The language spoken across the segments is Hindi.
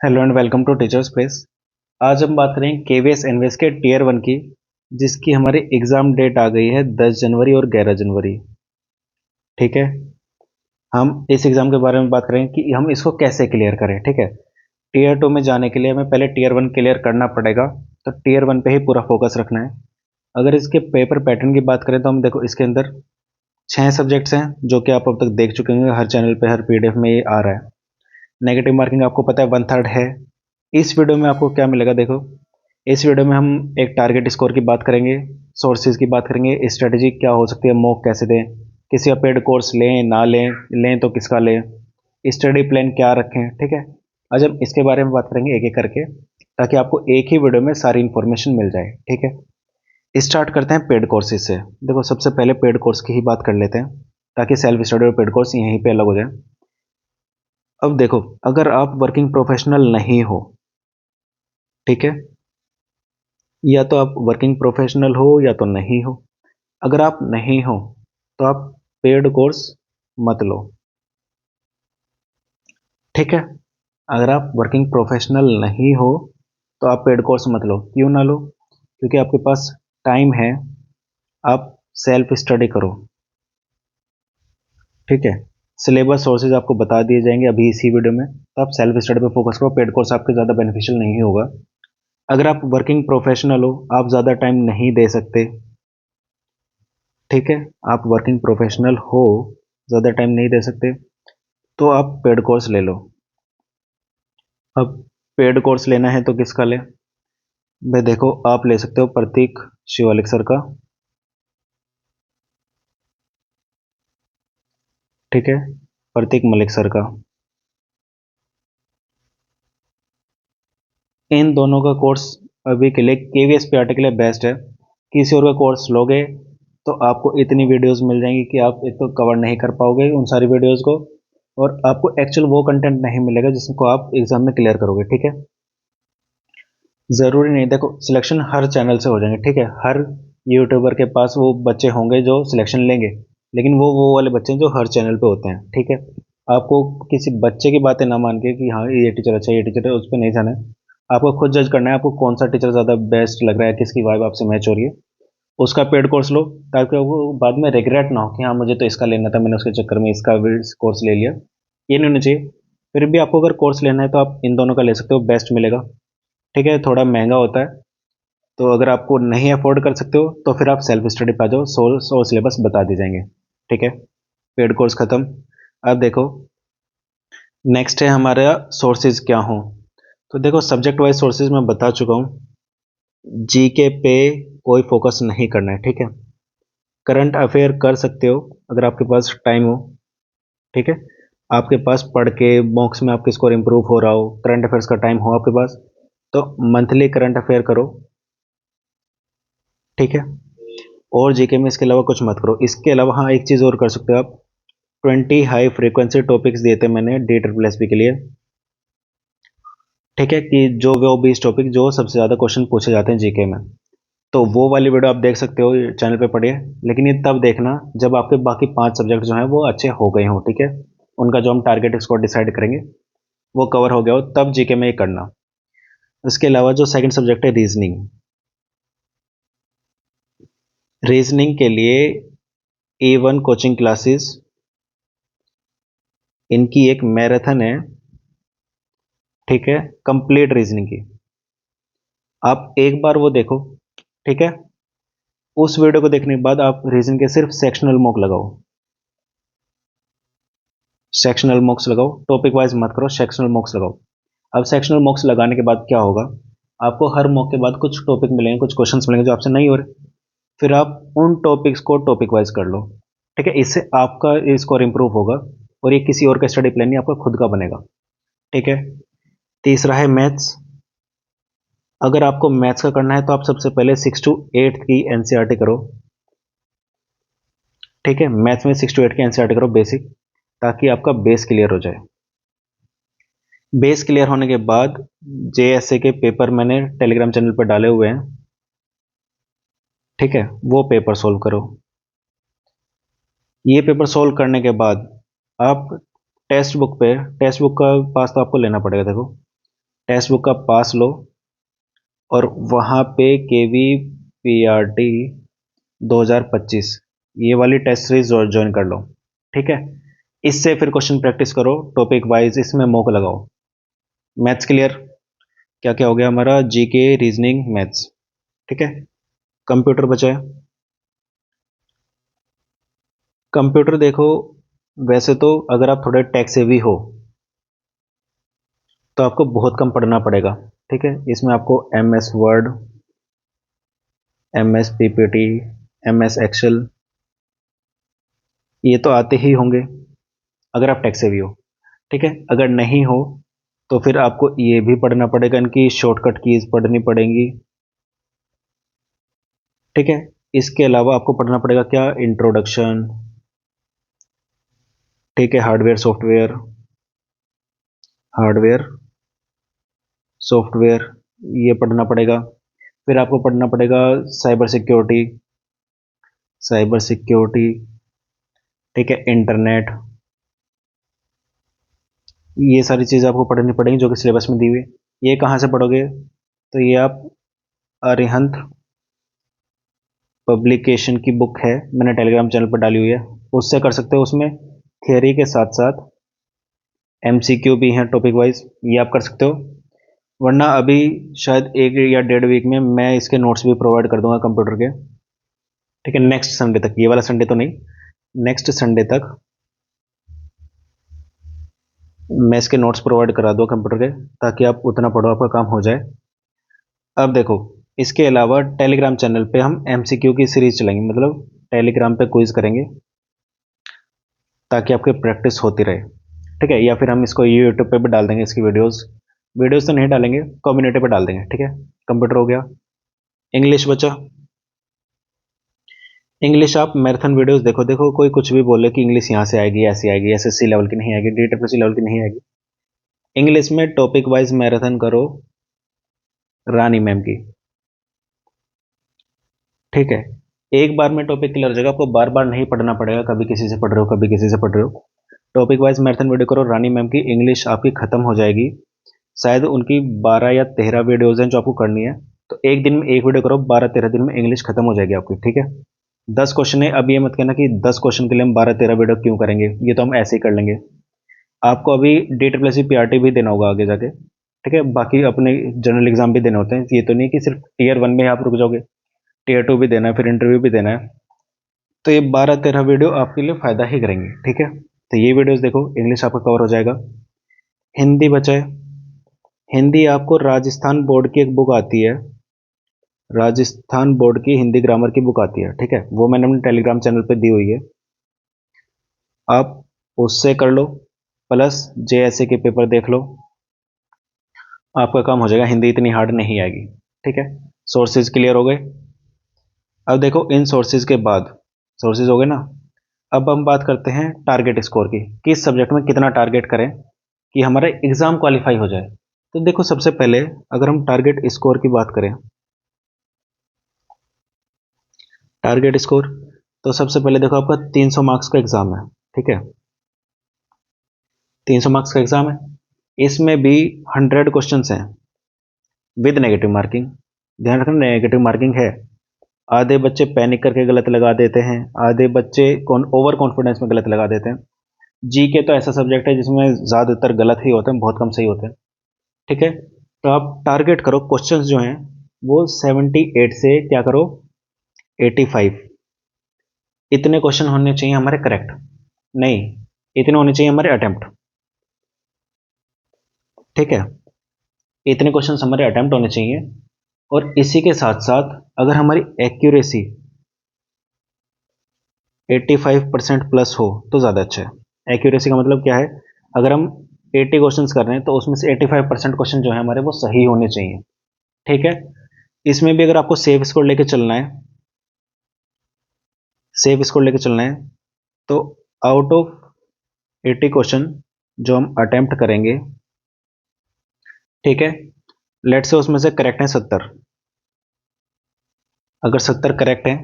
Hello and welcome to teachers place. आज हम बात करेंगे केवीएस एनवीएस के टीयर 1 की, जिसकी हमारी एग्ज़ाम डेट आ गई है 10 जनवरी और 11 जनवरी। ठीक है, हम इस एग्ज़ाम के बारे में बात करेंगे कि हम इसको कैसे क्लियर करें। ठीक है, टीयर 2 में जाने के लिए हमें पहले टीयर 1 क्लियर करना पड़ेगा, तो टीयर 1 पे ही पूरा फोकस रखना है। अगर इसके पेपर पैटर्न की बात करें तो हम देखो इसके अंदर 6 सब्जेक्ट्स हैं जो कि आप अब तक देख चुके होंगे, हर चैनल पे हर पीडीएफ में ये आ रहा है। नेगेटिव मार्किंग आपको पता है 1/3 है। इस वीडियो में आपको क्या मिलेगा देखो, इस वीडियो में हम एक टारगेट स्कोर की बात करेंगे, सोर्सेज की बात करेंगे, स्ट्रेटजी क्या हो सकती है, मॉक कैसे दें, किसी का पेड कोर्स लें ना लें, लें तो किसका लें, स्टडी प्लान क्या रखें। ठीक है, आज हम इसके बारे में बात करेंगे एक एक करके, ताकि आपको एक ही वीडियो में सारी इन्फॉर्मेशन मिल जाए। ठीक है, स्टार्ट करते हैं पेड कोर्सेज से। देखो सबसे पहले पेड कोर्स की ही बात कर लेते हैं, ताकि सेल्फ स्टडी और पेड कोर्स यहीं पे अलग हो जाए। अब देखो, अगर आप वर्किंग प्रोफेशनल नहीं हो, ठीक है, या तो आप वर्किंग प्रोफेशनल हो या तो नहीं हो। अगर आप नहीं हो तो आप पेड कोर्स मत लो। ठीक है, अगर आप वर्किंग प्रोफेशनल नहीं हो तो आप पेड कोर्स मत लो। क्यों ना लो? क्योंकि आपके पास टाइम है, आप सेल्फ स्टडी करो। ठीक है, सिलेबस सोर्सेज आपको बता दिए जाएंगे अभी इसी वीडियो में, तो आप सेल्फ स्टडी पे फोकस करो। पेड कोर्स आपके ज़्यादा बेनिफिशियल नहीं होगा। अगर आप वर्किंग प्रोफेशनल हो, आप ज़्यादा टाइम नहीं दे सकते। ठीक है, आप वर्किंग प्रोफेशनल हो, ज़्यादा टाइम नहीं दे सकते, तो आप पेड कोर्स ले लो। अब पेड कोर्स लेना है तो किसका लें? भाई देखो, आप ले सकते हो प्रतीक शिवालिक सर का। ठीक है, प्रतीक मलिक सर का। इन दोनों का कोर्स अभी के लिए केवीएस पीआरटी के लिए बेस्ट है। किसी और का कोर्स लोगे तो आपको इतनी वीडियोस मिल जाएंगी कि आप एक तो कवर नहीं कर पाओगे उन सारी वीडियोस को, और आपको एक्चुअल वो कंटेंट नहीं मिलेगा जिसको आप एग्जाम में क्लियर करोगे। ठीक है, ज़रूरी नहीं, देखो सिलेक्शन हर चैनल से हो जाएंगे। ठीक है, हर यूट्यूबर के पास वो बच्चे होंगे जो सिलेक्शन लेंगे, लेकिन वो वाले बच्चे हैं जो हर चैनल पे होते हैं। ठीक है, आपको किसी बच्चे की बातें ना मान के कि हाँ ये टीचर अच्छा है, ये टीचर है, उस पर नहीं जाना है। आपको खुद जज करना है, आपको कौन सा टीचर ज़्यादा बेस्ट लग रहा है, किसकी वाइब आपसे मैच हो रही है, उसका पेड कोर्स लो, ताकि वो बाद में रिग्रेट ना हो कि हाँ मुझे तो इसका लेना था, मैंने उसके चक्कर में इसका कोर्स ले लिया। ये नहीं होना चाहिए। फिर भी आपको अगर कोर्स लेना है तो आप इन दोनों का ले सकते हो, बेस्ट मिलेगा। ठीक है, थोड़ा महंगा होता है, तो अगर आपको नहीं अफोर्ड कर सकते हो तो फिर आप सेल्फ स्टडी पे आ जाओ, सोर्स और सिलेबस बता दी जाएंगे। ठीक है, पेड कोर्स खत्म। अब देखो, नेक्स्ट है हमारा सोर्सेज क्या हो। तो देखो सब्जेक्ट वाइज सोर्सेज मैं बता चुका हूँ। जीके पे कोई फोकस नहीं करना है। ठीक है, करंट अफेयर कर सकते हो अगर आपके पास टाइम हो। ठीक है, आपके पास पढ़ के मॉक्स में आपके स्कोर इंप्रूव हो रहा हो, करंट अफेयर्स का टाइम हो आपके पास, तो मंथली करंट अफेयर करो। ठीक है, और जीके में इसके अलावा कुछ मत करो। इसके अलावा हाँ, एक चीज़ और कर सकते हो आप, 20 हाई फ्रीक्वेंसी टॉपिक्स दिए थे मैंने DSSP के लिए। ठीक है, कि जो वो 20 टॉपिक जो सबसे ज़्यादा क्वेश्चन पूछे जाते हैं जीके में, तो वो वाली वीडियो आप देख सकते हो, चैनल पे पढ़िए। लेकिन ये तब देखना जब आपके बाकी 5 सब्जेक्ट जो हैं वो अच्छे हो गए हों। ठीक है, उनका जो हम टारगेट स्कोर डिसाइड करेंगे वो कवर हो गया हो, तब जीके में ये करना। इसके अलावा जो सेकंड सब्जेक्ट है रीजनिंग, रीजनिंग के लिए A1 कोचिंग क्लासेस, इनकी एक मैराथन है। ठीक है, कंप्लीट रीजनिंग की, आप एक बार वो देखो। ठीक है, उस वीडियो को देखने के बाद आप रीजनिंग के सिर्फ सेक्शनल मॉक लगाओ, सेक्शनल मॉक्स लगाओ, टॉपिक वाइज मत करो, सेक्शनल मॉक्स लगाओ। अब सेक्शनल मॉक्स लगाने के बाद क्या होगा, आपको हर मॉक के बाद कुछ टॉपिक मिलेंगे, कुछ क्वेश्चंस मिलेंगे जो आपसे नहीं हो रहे, फिर आप उन टॉपिक्स को टॉपिक वाइज कर लो। ठीक है, इससे आपका स्कोर इंप्रूव होगा, और ये किसी और का स्टडी प्लान नहीं, आपका खुद का बनेगा। ठीक है, तीसरा है मैथ्स। अगर आपको मैथ्स का करना है तो आप सबसे पहले 6 to 8 की एनसीईआरटी करो। ठीक है, मैथ्स में 6 to 8 की एनसीईआरटी करो बेसिक, ताकि आपका बेस क्लियर हो जाए। बेस क्लियर होने के बाद जेएसए के पेपर मैंने टेलीग्राम चैनल पर डाले हुए हैं। ठीक है, वो पेपर सोल्व करो। ये पेपर सोल्व करने के बाद आप टेक्स्ट बुक का पास तो आपको लेना पड़ेगा। देखो टेक्स्ट बुक का पास लो और वहाँ पे केवी पीआरटी 2025 ये वाली टेस्ट सीरीज ज्वाइन कर लो। ठीक है, इससे फिर क्वेश्चन प्रैक्टिस करो टॉपिक वाइज, इसमें मॉक लगाओ। Maths clear? क्या क्या हो गया हमारा? GK, reasoning, maths. ठीक है, कंप्यूटर बचा है। कंप्यूटर देखो, वैसे तो अगर आप थोड़े टेक सेवी हो तो आपको बहुत कम पढ़ना पड़ेगा। ठीक है, इसमें आपको M S Word, M S PPT, M S Excel ये तो आते ही होंगे अगर आप टेक सेवी हो। ठीक है, अगर नहीं हो तो फिर आपको ये भी पढ़ना पड़ेगा, इनकी शॉर्टकट कीज पढ़नी पड़ेंगी। ठीक है, इसके अलावा आपको पढ़ना पड़ेगा क्या? इंट्रोडक्शन। ठीक है, हार्डवेयर सॉफ्टवेयर, हार्डवेयर सॉफ्टवेयर ये पढ़ना पड़ेगा। फिर आपको पढ़ना पड़ेगा साइबर सिक्योरिटी, साइबर सिक्योरिटी। ठीक है, इंटरनेट, ये सारी चीज़ आपको पढ़नी पड़ेंगी जो कि सिलेबस में दी हुई है। ये कहाँ से पढ़ोगे? तो ये आप अरिहंत पब्लिकेशन की बुक है, मैंने टेलीग्राम चैनल पर डाली हुई है, उससे कर सकते हो। उसमें थियरी के साथ साथ एमसीक्यू भी हैं टॉपिक वाइज, ये आप कर सकते हो। वरना अभी शायद 1 या 1.5 वीक में मैं इसके नोट्स भी प्रोवाइड कर दूंगा कंप्यूटर के। ठीक है, नेक्स्ट संडे तक, ये वाला संडे तो नहीं, नेक्स्ट संडे तक मैं इसके नोट्स प्रोवाइड करा दूँ कंप्यूटर के, ताकि आप उतना पढ़ो, आपका काम हो जाए। अब देखो, इसके अलावा टेलीग्राम चैनल पे हम एमसीक्यू की सीरीज चलाएंगे, मतलब टेलीग्राम पे क्विज करेंगे ताकि आपकी प्रैक्टिस होती रहे। ठीक है, या फिर हम इसको यूट्यूब पे भी डाल देंगे, इसकी वीडियोस, वीडियोस तो नहीं डालेंगे, कम्युनिटी पे डाल देंगे। ठीक है, कंप्यूटर हो गया। इंग्लिश बचा। इंग्लिश आप मैराथन वीडियोस देखो, देखो कोई कुछ भी बोले कि इंग्लिश यहाँ से आएगी, ऐसी आएगी, एसएससी लेवल की नहीं आएगी, डीटीपीसी लेवल की नहीं आएगी। इंग्लिश में टॉपिक वाइज मैराथन करो रानी मैम की। ठीक है, एक बार में टॉपिक क्लियर हो जाएगा, आपको बार बार नहीं पढ़ना पड़ेगा, कभी किसी से पढ़ रहे हो, कभी किसी से पढ़ रहे हो। टॉपिक वाइज मैराथन वीडियो करो रानी मैम की, इंग्लिश आपकी खत्म हो जाएगी। शायद उनकी 12 या 13 वीडियोज हैं जो आपको करनी है, तो एक दिन में एक वीडियो करो, 12-13 दिन में इंग्लिश खत्म हो जाएगी आपकी। ठीक है, 10 क्वेश्चन है, अब ये मत कहना कि 10 क्वेश्चन के लिए हम 12-13 वीडियो क्यों करेंगे, ये तो हम ऐसे ही कर लेंगे। आपको अभी DSSC PRT भी देना होगा आगे जाके। ठीक है, बाकी अपने जनरल एग्जाम भी देने होते हैं, ये तो नहीं कि सिर्फ Tier 1 में आप रुक जाओगे, Tier 2 भी देना है, फिर इंटरव्यू भी देना है। तो ये 12-13 वीडियो आपके लिए फ़ायदा ही करेंगे। ठीक है, तो ये वीडियोस देखो, इंग्लिश आपका कवर हो जाएगा। हिंदी बचा है। हिंदी आपको राजस्थान बोर्ड की एक बुक आती है, राजस्थान बोर्ड की हिंदी ग्रामर की बुक आती है। ठीक है, वो मैंने अपने टेलीग्राम चैनल पे दी हुई है, आप उससे कर लो, प्लस JSA के पेपर देख लो, आपका काम हो जाएगा, हिंदी इतनी हार्ड नहीं आएगी। ठीक है, सोर्सेज क्लियर हो गए। अब देखो, इन सोर्सेज के बाद, सोर्सेज हो गए ना, अब हम बात करते हैं टारगेट स्कोर की, किस सब्जेक्ट में कितना टारगेट करें कि हमारा एग्जाम क्वालिफाई हो जाए। तो देखो, सबसे पहले अगर हम टारगेट स्कोर की बात करें, टारगेट स्कोर, तो सबसे पहले देखो आपका 300 मार्क्स का एग्जाम है। ठीक है, 300 मार्क्स का एग्जाम है, इसमें भी 100 क्वेश्चंस हैं विद नेगेटिव मार्किंग। ध्यान रखना, नेगेटिव मार्किंग है। आधे बच्चे पैनिक करके गलत लगा देते हैं, आधे बच्चे ओवर कॉन्फिडेंस में गलत लगा देते हैं। जीके तो ऐसा सब्जेक्ट है जिसमें ज़्यादातर गलत ही होते हैं, बहुत कम सही होते हैं। ठीक है, तो आप टारगेट करो, क्वेश्चंस जो हैं वो 78 से क्या करो, 85, इतने क्वेश्चन होने चाहिए हमारे करेक्ट, नहीं, इतने होने चाहिए हमारे अटेम्प्ट। ठीक है, इतने क्वेश्चन हमारे अटेम्प्ट होने चाहिए, और इसी के साथ साथ अगर हमारी एक्यूरेसी 85% प्लस हो तो ज़्यादा अच्छा है। एक्यूरेसी का मतलब क्या है? अगर हम 80 क्वेश्चंस कर रहे हैं तो उसमें से 85% क्वेश्चन जो है हमारे वो सही होने चाहिए। ठीक है, इसमें भी अगर आपको सेफ स्कोर लेके चलना है, सेफ स्कोर लेके चलना है, तो आउट ऑफ 80 क्वेश्चन जो हम अटेम्प्ट करेंगे, ठीक है, लेट से उसमें से करेक्ट है 70। अगर 70 करेक्ट है,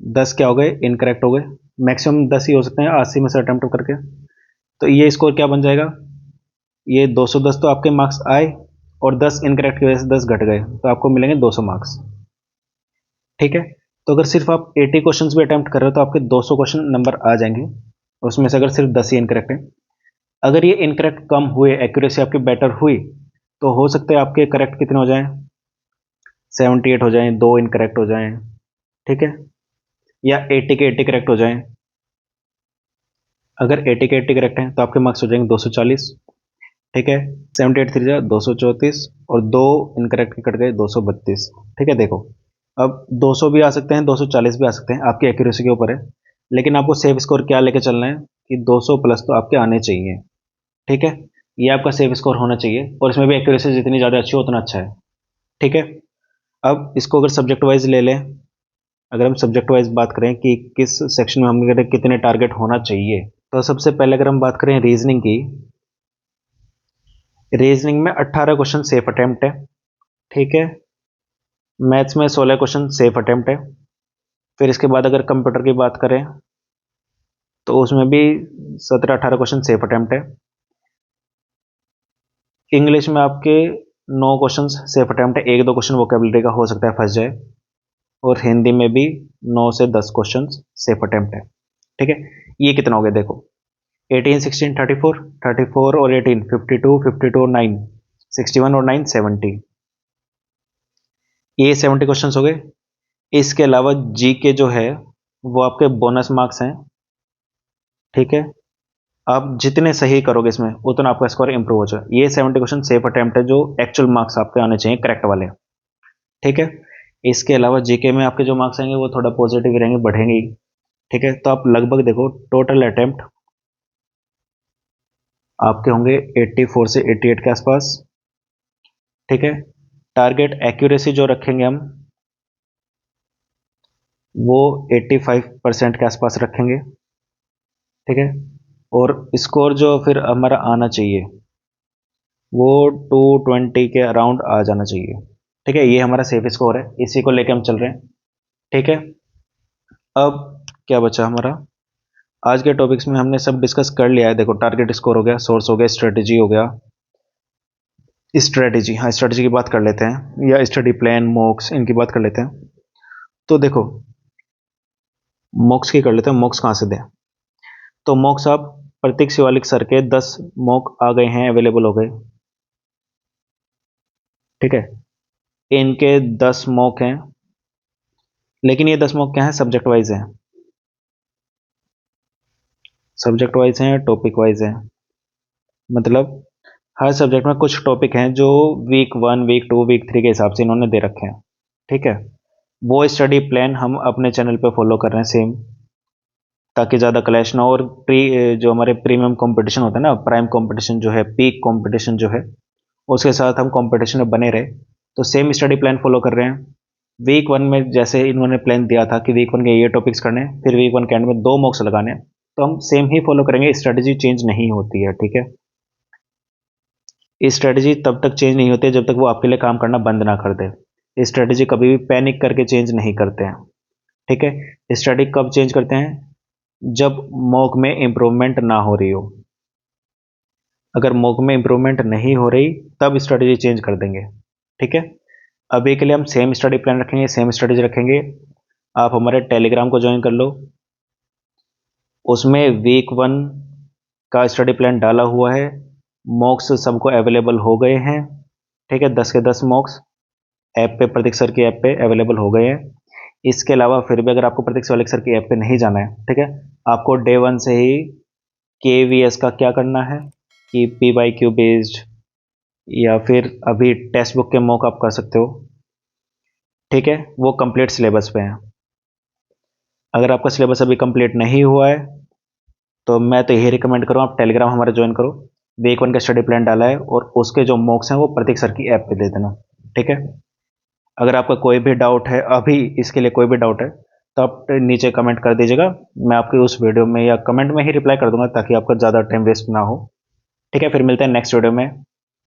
10 क्या हो गए, इनकरेक्ट हो गए, मैक्सिमम 10 ही हो सकते हैं 80 में से अटेम्प्ट करके। तो ये स्कोर क्या बन जाएगा, ये 210 तो आपके मार्क्स आए, और 10 इनकरेक्ट की वजह से 10 घट गए, तो आपको मिलेंगे 200 मार्क्स। ठीक है, तो अगर सिर्फ आप 80 क्वेश्चंस भी अटेम्प्ट कर रहे हो तो आपके 200 क्वेश्चन नंबर आ जाएंगे, उसमें से अगर सिर्फ 10 ही इनकरेक्ट हैं। अगर ये इनकरेक्ट कम हुए, एक्यूरेसी आपकी बेटर हुई, तो हो सकता है आपके करेक्ट कितने हो जाएं, 78 हो जाएं, 2 इनकरेक्ट हो जाएं। ठीक है, या 80 के 80 करेक्ट हो जाएं। अगर 80 के 80 करेक्ट हैं तो आपके मार्क्स हो जाएंगे 240। ठीक है, 78 थ्री जा 234, और 2 इनकरेक्ट के कट गए 232। ठीक है, देखो अब 200 भी आ सकते हैं, 240 भी आ सकते हैं, आपकी एक्यूरेसी के ऊपर है, लेकिन आपको सेफ स्कोर क्या लेके चलना है कि 200 प्लस तो आपके आने चाहिए। ठीक है, ये आपका सेफ स्कोर होना चाहिए, और इसमें भी एक्यूरेसी जितनी ज़्यादा अच्छी हो उतना अच्छा है। ठीक है, अब इसको अगर सब्जेक्ट वाइज ले लें, अगर हम सब्जेक्ट वाइज बात करें कि किस सेक्शन में हमें कितने टारगेट होना चाहिए, तो सबसे पहले अगर हम बात करें रीजनिंग की, रीजनिंग में 18 क्वेश्चन सेफ अटेम्प्ट है। ठीक है, मैथ्स में 16 क्वेश्चन सेफ अटेम्प्ट है। फिर इसके बाद अगर कंप्यूटर की बात करें तो उसमें भी 17-18 क्वेश्चन सेफ अटेम्प्ट है। इंग्लिश में आपके 9 क्वेश्चन सेफ अटेम्प्ट है, 1-2 क्वेश्चन वोकेबलरी का हो सकता है फंस जाए। और हिंदी में भी 9 से 10 क्वेश्चन सेफ अटेम्प्ट है। ठीक है, ये कितना हो गया देखो, 18 16 34, 34 और 18 52, 52 और 9 61 और 9 70, ये 70 क्वेश्चन हो गए। इसके अलावा जी के जो है वो आपके बोनस मार्क्स हैं। ठीक है, आप जितने सही करोगे इसमें उतना आपका स्कोर इंप्रूव हो जाएगा। ये 70 क्वेश्चन सेफ अटेम्प्ट है जो एक्चुअल मार्क्स आपके आने चाहिए करेक्ट वाले। ठीक है, इसके अलावा जीके में आपके जो मार्क्स आएंगे वो थोड़ा पॉजिटिव रहेंगे, बढ़ेंगे ही। ठीक है, तो आप लगभग देखो टोटल अटेम्प्ट आपके होंगे 84 से 88 के आसपास। ठीक है, टारगेट एक्यूरेसी जो रखेंगे हम वो 85% के आसपास रखेंगे। ठीक है, और स्कोर जो फिर हमारा आना चाहिए वो 220 के अराउंड आ जाना चाहिए। ठीक है, ये हमारा सेफ स्कोर है, इसी को लेके हम चल रहे हैं। ठीक है, अब क्या बचा हमारा, आज के टॉपिक्स में हमने सब डिस्कस कर लिया है। देखो टारगेट स्कोर हो गया, सोर्स हो गया, स्ट्रेटेजी हो गया। स्ट्रेटेजी, हाँ स्ट्रेटेजी की बात कर लेते हैं, या स्टडी प्लान, मॉक्स, इनकी बात कर लेते हैं। तो देखो मॉक्स की कर लेते हैं, मॉक्स कहाँ से दें। तो मॉक्स आप प्रतीक शिवालिक सर के 10 मॉक आ गए हैं, अवेलेबल हो गए। ठीक है, इनके 10 मॉक हैं, लेकिन ये 10 मॉक क्या है, सब्जेक्ट वाइज है, सब्जेक्ट वाइज हैं, टॉपिक वाइज है। मतलब हर सब्जेक्ट में कुछ टॉपिक हैं जो वीक 1, वीक 2, वीक 3 के हिसाब से इन्होंने दे रखे हैं। ठीक है, वो स्टडी प्लान हम अपने चैनल पे फॉलो कर रहे हैं सेम, ताकि ज़्यादा क्लैश ना हो। और जो हमारे प्रीमियम कंपटीशन होता है ना, प्राइम कंपटीशन जो है, पीक कंपटीशन जो है, उसके साथ हम कंपटीशन में बने रहे, तो सेम स्टडी प्लान फॉलो कर रहे हैं। वीक 1 में जैसे इन्होंने प्लान दिया था कि वीक 1 के ये टॉपिक्स करने हैं, फिर वीक 1 के एंड में 2 मॉक्स लगाने हैं, तो हम सेम ही फॉलो करेंगे, स्ट्रेटजी चेंज नहीं होती है। ठीक है, स्ट्रेटजी तब तक चेंज नहीं होती है जब तक वो आपके लिए काम करना बंद ना कर दे। स्ट्रेटजी कभी भी पैनिक करके चेंज नहीं करते हैं। ठीक है, स्ट्रेटजी कब चेंज करते हैं, जब मॉक में इंप्रूवमेंट ना हो रही हो। अगर मॉक में इंप्रूवमेंट नहीं हो रही तब स्ट्रेटजी चेंज कर देंगे। ठीक है, अभी के लिए हम सेम स्टडी प्लान रखेंगे, सेम स्ट्रेटजी रखेंगे। आप हमारे टेलीग्राम को ज्वाइन कर लो, उसमें वीक 1 का स्टडी प्लान डाला हुआ है, मॉक्स सबको अवेलेबल हो गए हैं। ठीक है, 10 के 10 मॉक्स ऐप पे, प्रतीक सर की ऐप पे अवेलेबल हो गए हैं। इसके अलावा फिर भी अगर आपको प्रतीक शिवालिक सर की ऐप पे नहीं जाना है, ठीक है, आपको डे 1 से ही KVS का क्या करना है कि PYQ बेस्ड, या फिर अभी टेक्स्ट बुक के मॉक आप कर सकते हो। ठीक है, वो कंप्लीट सिलेबस पे है। अगर आपका सिलेबस अभी कंप्लीट नहीं हुआ है तो मैं तो यही रिकमेंड करूँ आप टेलीग्राम हमारा ज्वाइन करो। वीक 1 का स्टडी प्लान डाला है और उसके जो मॉक्स हैं वो प्रतीक सर की ऐप पे दे देना। ठीक है, अगर आपका कोई भी डाउट है, अभी इसके लिए कोई भी डाउट है, तो आप नीचे कमेंट कर दीजिएगा, मैं आपकी उस वीडियो में या कमेंट में ही रिप्लाई कर दूंगा, ताकि आपका ज़्यादा टाइम वेस्ट ना हो। ठीक है, फिर मिलते हैं नेक्स्ट वीडियो में।